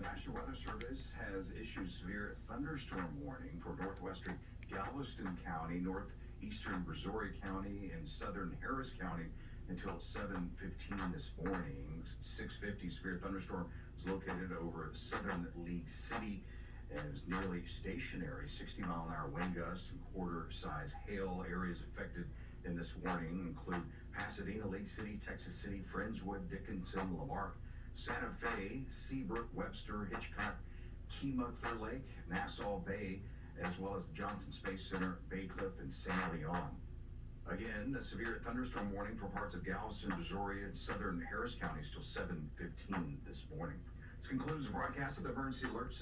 National Weather Service has issued severe thunderstorm warning for northwestern Galveston County, northeastern Brazoria County, and southern Harris County until 7:15 this morning. 6:50 severe thunderstorm is located over southern League City and is nearly stationary. 60-mile-an-hour wind gusts and quarter-size hail. Areas affected in this warning include Pasadena, League City, Texas City, Friendswood, Dickinson, Lamarck, Santa Fe, Seabrook, Webster, Hitchcock, Kemah, Clear Lake, Nassau Bay, as well as Johnson Space Center, Bay Cliff, and San Leon. Again, a severe thunderstorm warning for parts of Galveston, Brazoria, and southern Harris counties till 7:15 this morning. This concludes the broadcast of the Emergency Alert Center.